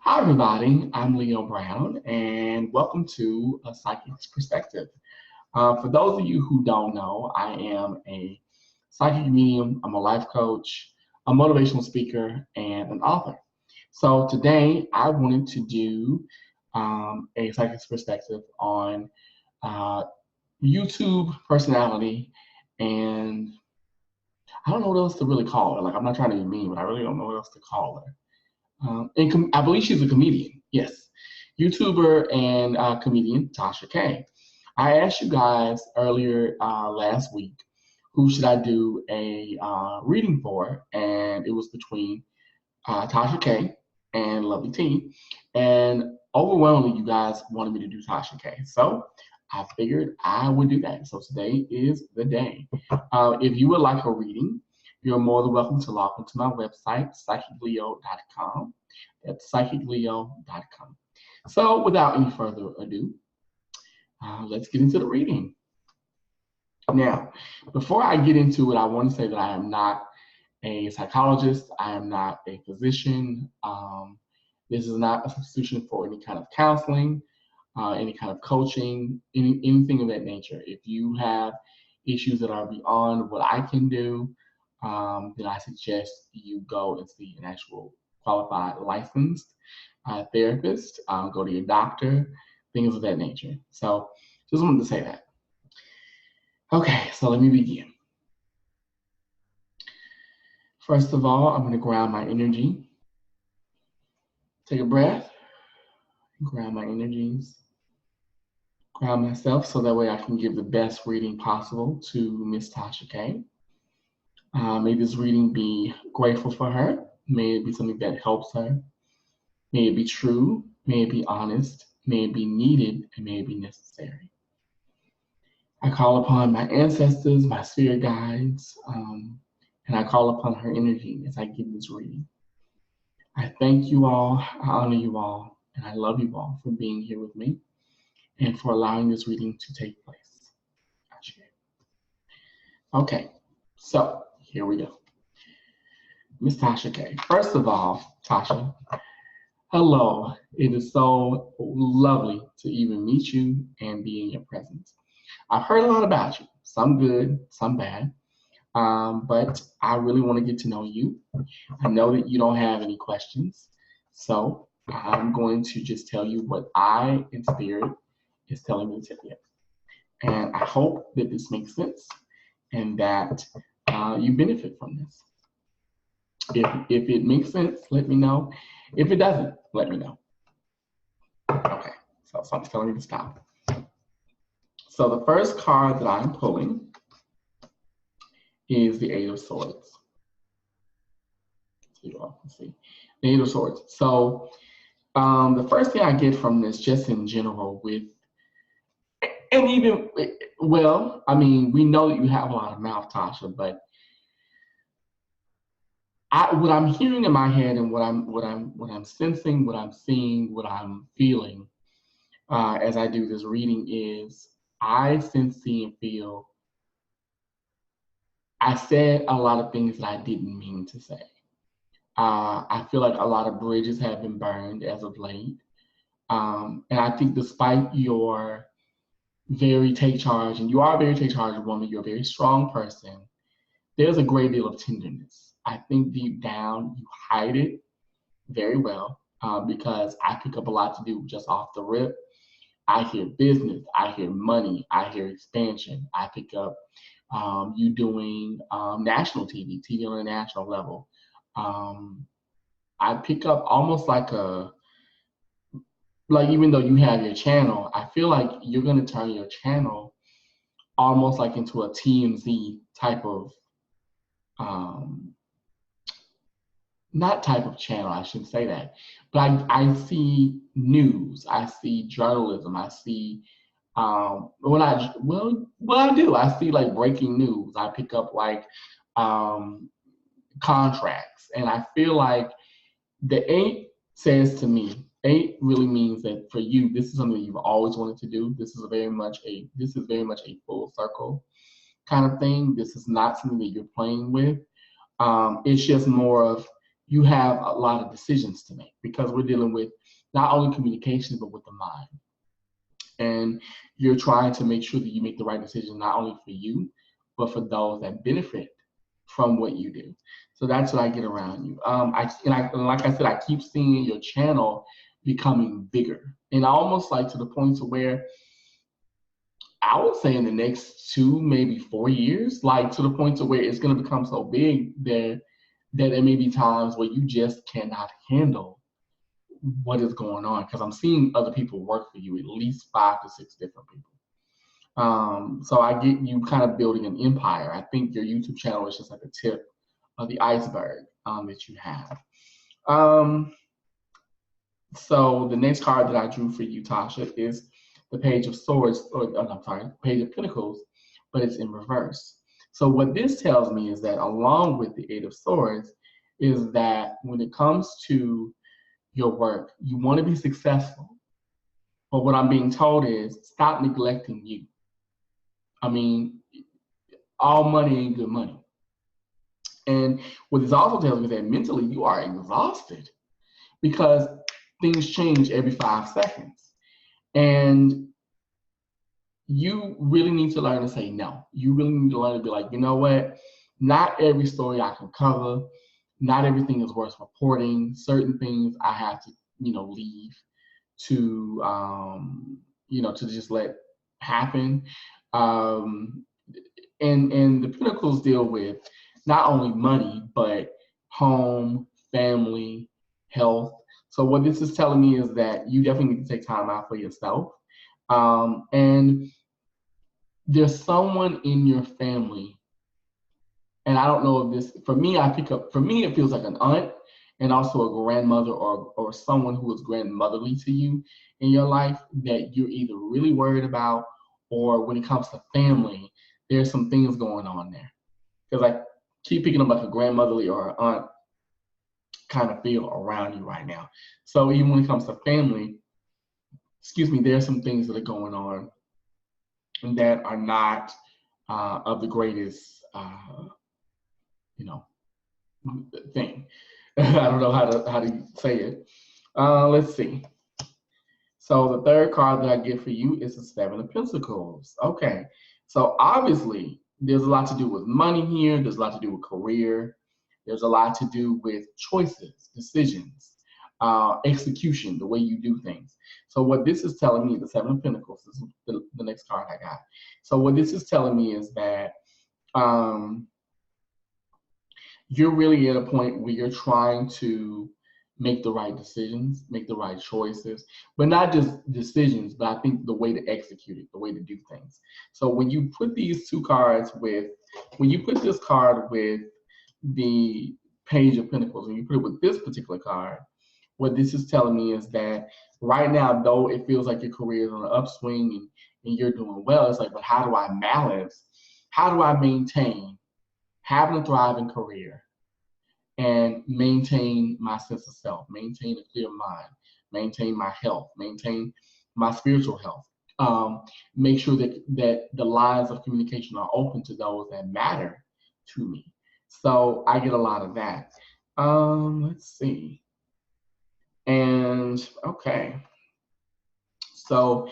Hi, everybody. I'm Leo Brown, and welcome to A Psychic's Perspective. For those of you who don't know, I am a psychic medium, I'm a life coach, a motivational speaker, and an author. So today, I wanted to do a psychic's perspective on uh, YouTube personality, and I don't know what else to really call her. Like, I'm not trying to be mean, but I really don't know what else to call her. I believe she's a comedian. Yes, YouTuber and comedian TashaK. I asked you guys earlier last week who should I do a reading for, and it was between Tasha K and Lovely T, and overwhelmingly you guys wanted me to do Tasha K. So I figured I would do that. So today is the day. If you would like a reading, you're more than welcome to log into my website, psychicleo.com. That's psychicleo.com. So without any further ado, let's get into the reading. Now, before I get into it, I want to say that I am not a psychologist. I am not a physician. This is not a substitution for any kind of counseling, any kind of coaching, anything of that nature. If you have issues that are beyond what I can do, then I suggest you go and see an actual qualified, licensed therapist, go to your doctor, things of that nature. So just wanted to say that. Okay, so let me begin. First of all, I'm going to ground my energy. Take a breath, ground my energies, ground myself so that way I can give the best reading possible to Miss Tasha K. May this reading be grateful for her. May it be something that helps her. May it be true. May it be honest. May it be needed, and may it be necessary. I call upon my ancestors, my spirit guides, and I call upon her energy as I give this reading. I thank you all, I honor you all, and I love you all for being here with me and for allowing this reading to take place. Okay, so here we go. Miss Tasha K. First of all, Tasha, hello. It is so lovely to even meet you and be in your presence. I've heard a lot about you, some good, some bad, but I really want to get to know you. I know that you don't have any questions, so I'm going to just tell you what I, in spirit, is telling me to tell you. And I hope that this makes sense and that you benefit from this. If it makes sense, let me know. If it doesn't, let me know. Okay, so something's telling me to stop. So the first card that I'm pulling is the Eight of Swords. So you all can see the Eight of Swords. So the first thing I get from this, just in general, with and even well, I mean, we know that you have a lot of mouth, Tasha, but what I'm hearing in my head and what I'm sensing, what I'm seeing, what I'm feeling as I do this reading is I sense, see, and feel. I said a lot of things that I didn't mean to say. I feel like a lot of bridges have been burned as of late. And I think despite your very take charge, and you are a very take charge woman, you're a very strong person, there's a great deal of tenderness. I think deep down you hide it very well because I pick up a lot to do just off the rip. I hear business, I hear money, I hear expansion. I pick up you doing national TV on a national level. I pick up almost like even though you have your channel, I feel like you're going to turn your channel almost like into a TMZ type of not type of channel, I shouldn't say that, but I see news, I see journalism, I see what I do. I see like breaking news. I pick up like contracts, and I feel like the eight says to me, eight really means that for you, this is something you've always wanted to do. This is very much a full circle kind of thing. This is not something that you're playing with. It's just more of you have a lot of decisions to make because we're dealing with not only communication, but with the mind. And you're trying to make sure that you make the right decision, not only for you, but for those that benefit from what you do. So that's what I get around you. And like I said, I keep seeing your channel becoming bigger, and almost like to the point to where I would say in the next 2, maybe 4 years, like to the point to where it's going to become so big that there may be times where you just cannot handle what is going on. Because I'm seeing other people work for you, at least 5 to 6 different people. So I get you kind of building an empire. I think your YouTube channel is just like a tip of the iceberg that you have. So the next card that I drew for you, Tasha, is the Page of Swords, I'm sorry, Page of Pentacles, but it's in reverse. So what this tells me is that along with the Eight of Swords is that when it comes to your work, you want to be successful. But what I'm being told is stop neglecting you. I mean, all money ain't good money. And what this also tells me is that mentally you are exhausted because things change every 5 seconds. And you really need to learn to say no. You really need to learn to be like, you know what? Not every story I can cover. Not everything is worth reporting. Certain things I have to, leave to, to just let happen. And the Pentacles deal with not only money, but home, family, health. So what this is telling me is that you definitely need to take time out for yourself. And there's someone in your family, and I don't know if this, for me, it feels like an aunt and also a grandmother or someone who is grandmotherly to you in your life that you're either really worried about, or when it comes to family, there's some things going on there. Because I keep picking up like a grandmotherly or an aunt kind of feel around you right now. So even when it comes to family, there's some things that are going on that are not of the greatest, thing. I don't know how to say it. Let's see. So the third card that I get for you is the Seven of Pentacles. Okay. So obviously there's a lot to do with money here. There's a lot to do with career. There's a lot to do with choices, decisions, execution, the way you do things. So what this is telling me, the Seven of Pentacles, this is the next card I got. So what this is telling me is that you're really at a point where you're trying to make the right decisions, make the right choices, but not just decisions, but I think the way to execute it, the way to do things. So when you put these two cards when you put this card with the Page of Pentacles, and you put it with this particular card, what this is telling me is that right now, though it feels like your career is on an upswing and you're doing well, it's like, but how do I balance? How do I maintain having a thriving career and maintain my sense of self, maintain a clear mind, maintain my health, maintain my spiritual health, make sure that the lines of communication are open to those that matter to me. So I get a lot of that. Let's see. And okay. So,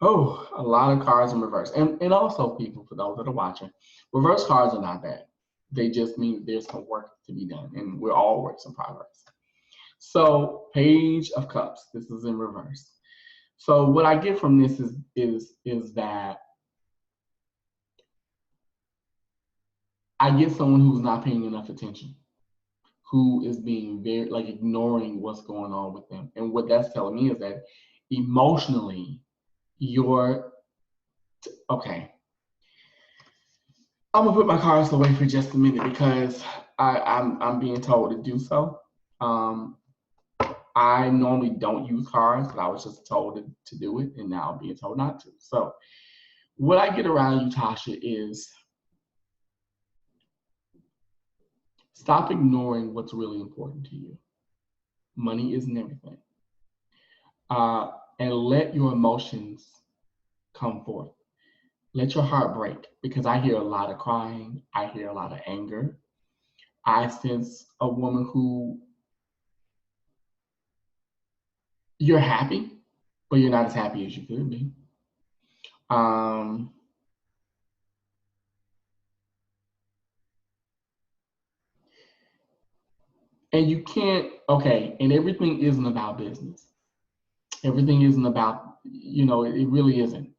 a lot of cards in reverse. And also, people, for those that are watching, reverse cards are not bad. They just mean there's some work to be done, and we're all works in progress. So, Page of Cups. This is in reverse. So, what I get from this is that I get someone who's not paying enough attention, who is being very ignoring what's going on with them. And what that's telling me is that emotionally, you're okay. I'm gonna put my cards away for just a minute because I'm being told to do so. I normally don't use cards, but I was just told to do it, and now I'm being told not to. So what I get around you, Tasha, is stop ignoring what's really important to you. Money isn't everything. And let your emotions come forth. Let your heart break, because I hear a lot of crying. I hear a lot of anger. I sense a woman who you're happy, but you're not as happy as you could be. Um, and you can't, okay, and everything isn't about business. Everything isn't about, it really isn't.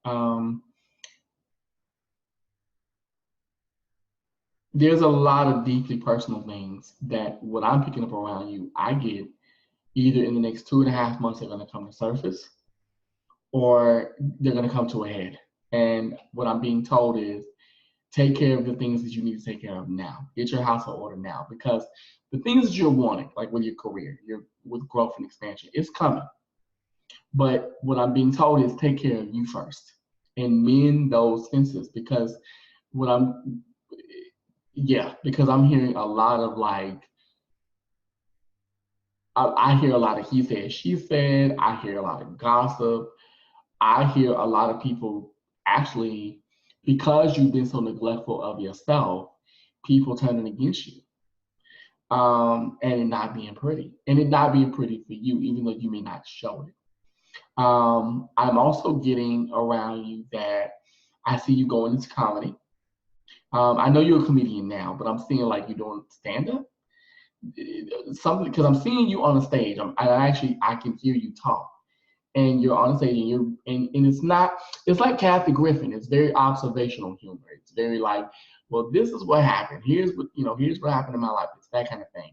There's a lot of deeply personal things that what I'm picking up around you, I get either in the next 2.5 months, they're going to come to surface or they're going to come to a head. And what I'm being told is take care of the things that you need to take care of now. Get your house in order now, because the things that you're wanting, like with your career, with growth and expansion, it's coming. But what I'm being told is take care of you first and mend those fences, because what I'm, yeah, because I'm hearing a lot of like, I hear a lot of he said, she said. I hear a lot of gossip. I hear a lot of people actually, because you've been so neglectful of yourself, people turning against you, and it not being pretty, and it not being pretty for you, even though you may not show it. I'm also getting around you that I see you going into comedy. I know you're a comedian now, but I'm seeing like you're doing stand up, something, because I'm seeing you on the stage. I can hear you talk, and you're on stage, and it's not, it's like Kathy Griffin. It's very observational humor. It's very like, well, this is what happened. Here's what happened in my life. It's that kind of thing.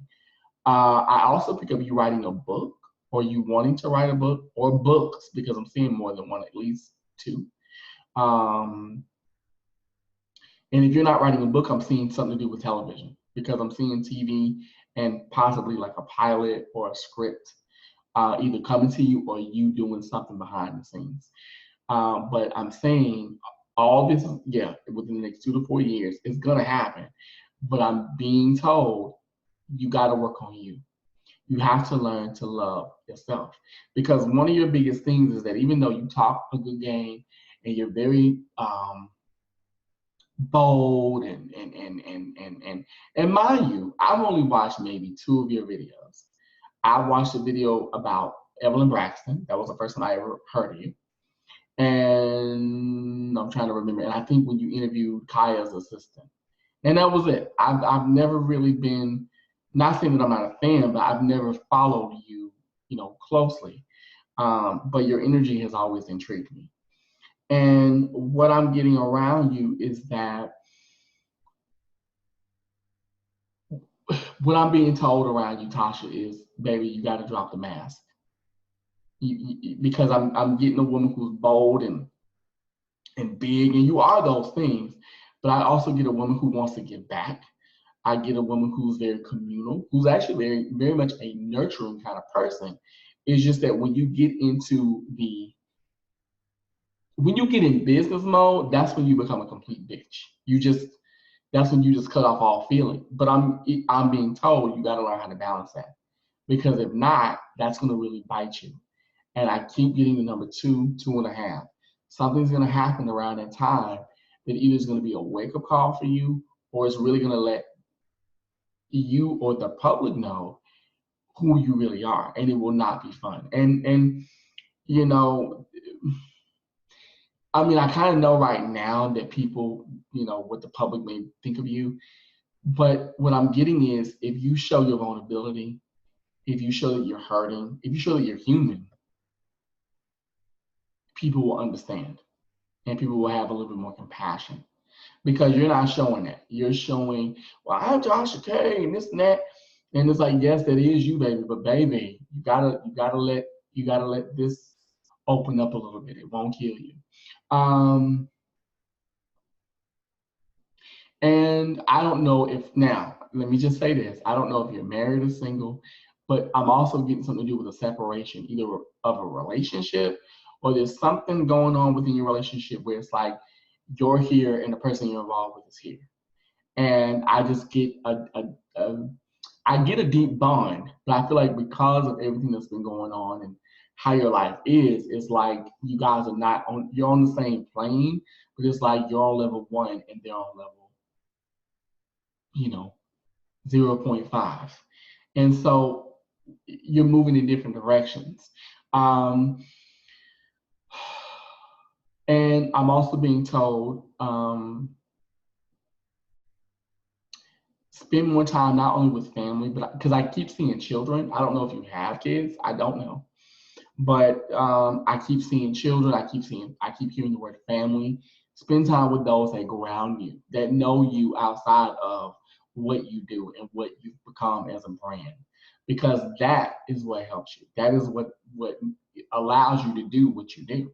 I also pick up you writing a book, or you wanting to write a book, or books, because I'm seeing more than one, at least two. Um, and if you're not writing a book, I'm seeing something to do with television, because I'm seeing TV and possibly like a pilot or a script, either coming to you or you doing something behind the scenes. But I'm saying all this, yeah, within the next 2 to 4 years, it's gonna happen. But I'm being told you got to work on you. You have to learn to love yourself, because one of your biggest things is that even though you talk a good game and you're very bold and mind you, I've only watched maybe two of your videos. I watched a video about Evelyn Braxton. That was the first time I ever heard of you. And I'm trying to remember. And I think when you interviewed Kaya's assistant, and that was it. I've never really been, not saying that I'm not a fan, but I've never followed you, closely. But your energy has always intrigued me. And what I'm getting around you is that what I'm being told around you, Tasha, is, baby, you got to drop the mask. Because I'm getting a woman who's bold and big, and you are those things. But I also get a woman who wants to give back. I get a woman who's very communal, who's actually very, very much a nurturing kind of person. It's just that when you get in business mode, that's when you become a complete bitch. That's when you just cut off all feeling. But I'm being told you got to learn how to balance that, because if not, that's going to really bite you. And I keep getting the number 2.5. Something's going to happen around that time that either is going to be a wake up call for you, or it's really going to let you or the public know who you really are, and it will not be fun. And you know, I mean, I kind of know right now that people, what the public may think of you, but what I'm getting is, if you show your vulnerability, if you show that you're hurting, if you show that you're human, people will understand, and people will have a little bit more compassion, because you're not showing that. You're showing, well, I'm TashaK and this and that. And it's like, yes, that is you, baby. But baby, you gotta let this open up a little bit. It won't kill you. Um, and I don't know if, now, let me just say this. I don't know if you're married or single, but I'm also getting something to do with a separation, either of a relationship, or there's something going on within your relationship where it's like you're here and the person you're involved with is here. And I just get I get a deep bond, but I feel like because of everything that's been going on and how your life is, it's like you guys are not on, you're on the same plane, but it's like you're on level 1 and they're on level, you know, 0.5. And so you're moving in different directions. Um, and I'm also being told spend more time not only with family, but because I keep seeing children. I don't know if you have kids. I don't know. But I keep seeing children. I keep hearing the word family. Spend time with those that ground you, that know you outside of what you do and what you've become as a brand, because that is what helps you. That is what allows you to do what you do.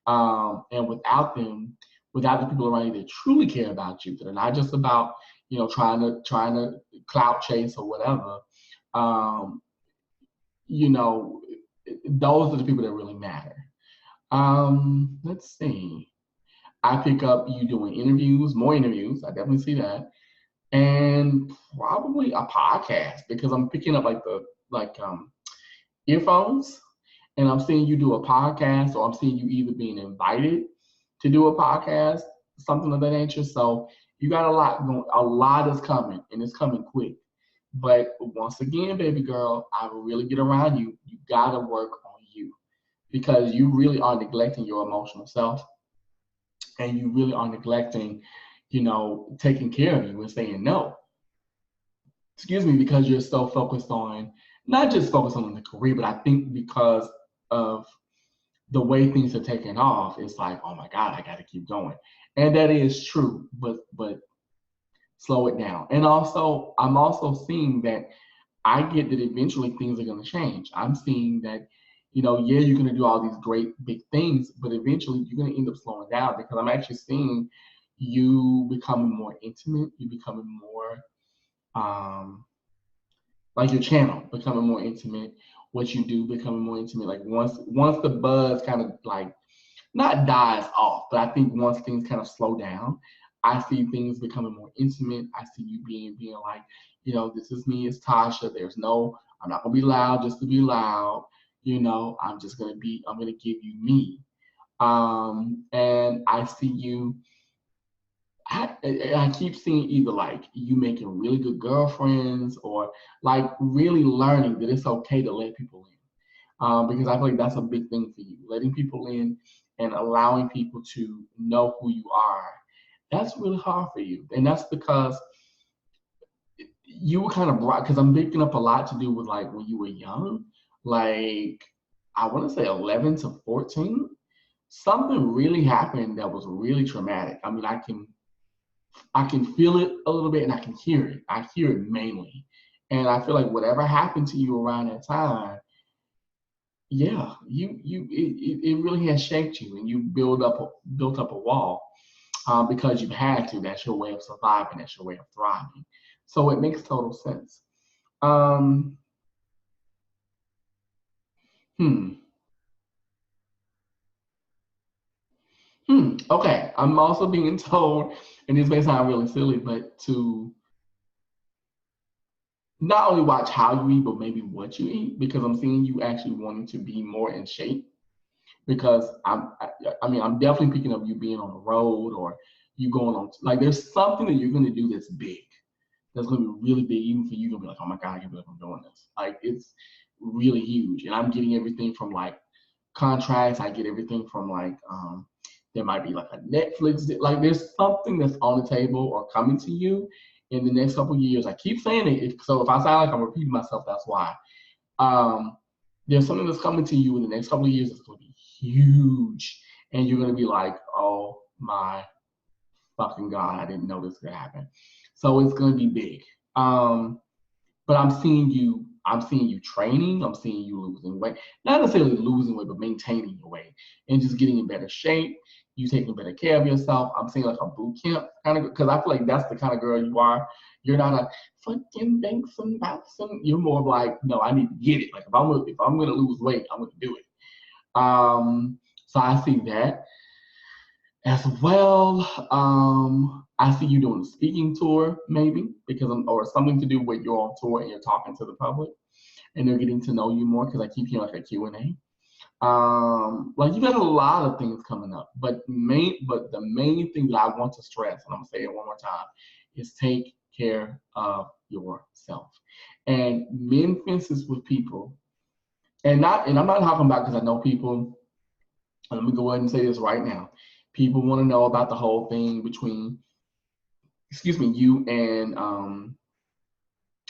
And without the people around you that truly care about you, that are not just about trying to clout chase or whatever. Um, you know, those are the people that really matter. Let's see. I pick up you doing interviews, more interviews. I definitely see that, and probably a podcast because I'm picking up like earphones, and I'm seeing you do a podcast, or I'm seeing you either being invited to do a podcast, something of that nature. So you got a lot going. A lot is coming, and it's coming quick. But once again, baby girl, I will really get around you. You gotta work on you because you really are neglecting your emotional self, and you really are neglecting, taking care of you and saying no. Excuse me, because you're so focused on not just focused on the career, but I think because of the way things are taking off, it's like, oh my God, I got to keep going, and that is true. But slow it down. And also, I'm also seeing that I get that eventually things are going to change. I'm seeing that, yeah, you're going to do all these great big things, but eventually you're going to end up slowing down because I'm actually seeing you becoming more intimate. You becoming more, like your channel becoming more intimate. What you do becoming more intimate. Like once the buzz kind of like not dies off, but I think once things kind of slow down, I see things becoming more intimate. I see you being like, this is me, it's Tasha. I'm not gonna be loud just to be loud. I'm gonna give you me. And I see you. I keep seeing either like you making really good girlfriends or like really learning that it's okay to let people in. Because I feel like that's a big thing for you, letting people in and allowing people to know who you are. That's really hard for you, and that's because you were kind of brought. Because I'm picking up a lot to do with like when you were young, like I want to say 11 to 14. Something really happened that was really traumatic. I mean, I can feel it a little bit and I can hear it. I hear it mainly, and I feel like whatever happened to you around that time, yeah, it really has shaped you, and you built up a wall because you've had to. That's your way of surviving. That's your way of thriving. So it makes total sense. Um, hmm, Okay, I'm also being told, and this may sound really silly, but to not only watch how you eat, but maybe what you eat, because I'm seeing you actually wanting to be more in shape. Because I mean, I'm definitely picking up you being on the road or you going on, like, there's something that you're going to do that's big, that's going to be really big, even for you. You're going to be like, oh my God, I can't believe I'm doing this. Like, it's really huge. And I'm getting everything from like contracts, I get everything from like, there might be like a Netflix, like there's something that's on the table or coming to you in the next couple of years. I keep saying it, so if I sound like I'm repeating myself, that's why. Um, there's something that's coming to you in the next couple of years that's going to be huge, and you're going to be like, oh my fucking God, I didn't know this could happen. So it's going to be big. But I'm seeing you training, I'm seeing you losing weight, not necessarily losing weight, but maintaining your weight and just getting in better shape, you taking better care of yourself. I'm seeing like a boot camp kind of, because I feel like that's the kind of girl you are. You're not a fucking thanks and bouncing. You're more of like, no, I need to get it. Like if I'm gonna lose weight, I'm gonna do it. So I see that as well. I see you doing a speaking tour, maybe, or something to do with you're on tour and you're talking to the public and they're getting to know you more, because I keep hearing like a Q&A. Like you got a lot of things coming up, but the main thing that I want to stress, and I'm gonna say it one more time, is take care of yourself. And men fences with people And I'm not talking about, because I know people, let me go ahead and say this right now. People want to know about the whole thing between, excuse me, you and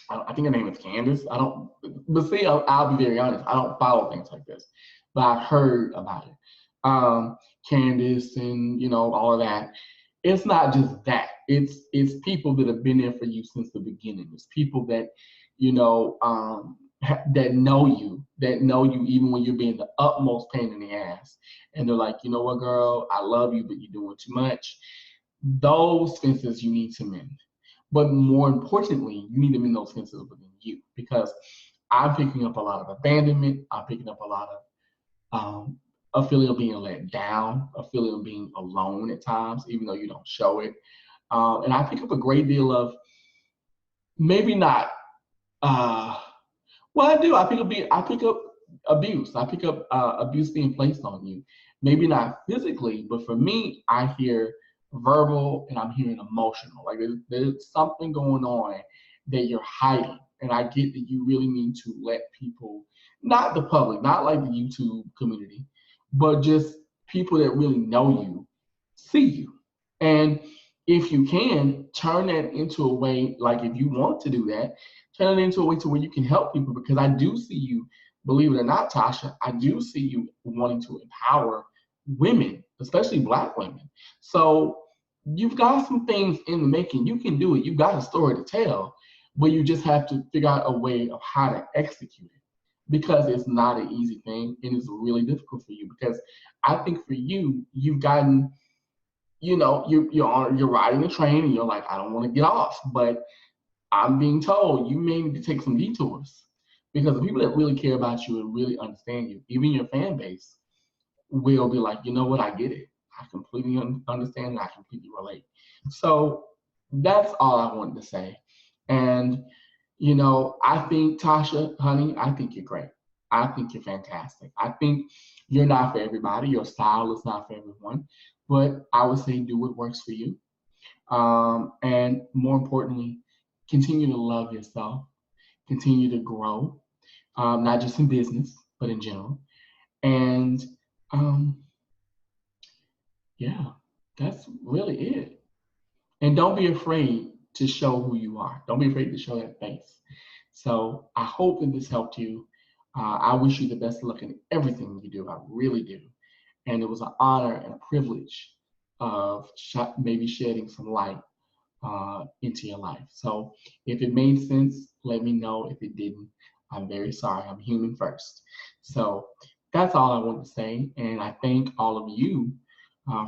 I think her name is Candace. I don't, but see, I'll be very honest. I don't follow things like this, but I've heard about it. Um, Candace and all of that. It's not just that. It's people that have been there for you since the beginning. It's people that that know you even when you're being the utmost pain in the ass, and they're like, you know what, girl, I love you, but you're doing too much. Those fences you need to mend. But more importantly, you need to mend those fences within you, because I'm picking up a lot of abandonment. I'm picking up a lot of a feeling of being let down, a feeling of being alone at times, even though you don't show it. And I pick up a great deal of, maybe not. Uh, well, I do. I pick up abuse. I pick up abuse being placed on you. Maybe not physically, but for me, I hear verbal and I'm hearing emotional. Like there's something going on that you're hiding. And I get that you really need to let people, not the public, not like the YouTube community, but just people that really know you, see you. And if you can, turn that into a way, like if you want to do that, turn it into a way to where you can help people, because I do see you, believe it or not, Tasha, I do see you wanting to empower women, especially Black women. So you've got some things in the making. You can do it. You've got a story to tell, but you just have to figure out a way of how to execute it, because it's not an easy thing and it's really difficult for you. Because I think for you, you've gotten, you're riding the train and you're like, I don't want to get off, but I'm being told you may need to take some detours, because the people that really care about you and really understand you, even your fan base, will be like, you know what, I get it. I completely understand and I completely relate. So that's all I wanted to say. And, I think, Tasha, honey, I think you're great. I think you're fantastic. I think you're not for everybody. Your style is not for everyone. But I would say do what works for you. And more importantly, continue to love yourself, continue to grow, not just in business, but in general. And um, yeah, that's really it. And don't be afraid to show who you are. Don't be afraid to show that face. So I hope that this helped you. I wish you the best of luck in everything you do. I really do. And it was an honor and a privilege of maybe shedding some light into your life. So if it made sense, let me know. If it didn't, I'm very sorry. I'm human first. So that's all I want to say. And I thank all of you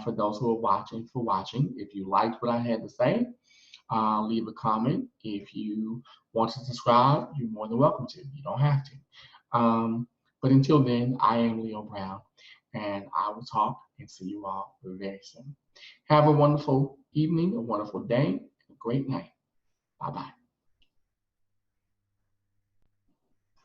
for those who are watching for watching. If you liked what I had to say, leave a comment. If you want to subscribe, you're more than welcome to. You don't have to. But until then, I am Leo Brown, and I will talk and see you all very soon. Have a wonderful evening, a wonderful day, a great night. Bye bye.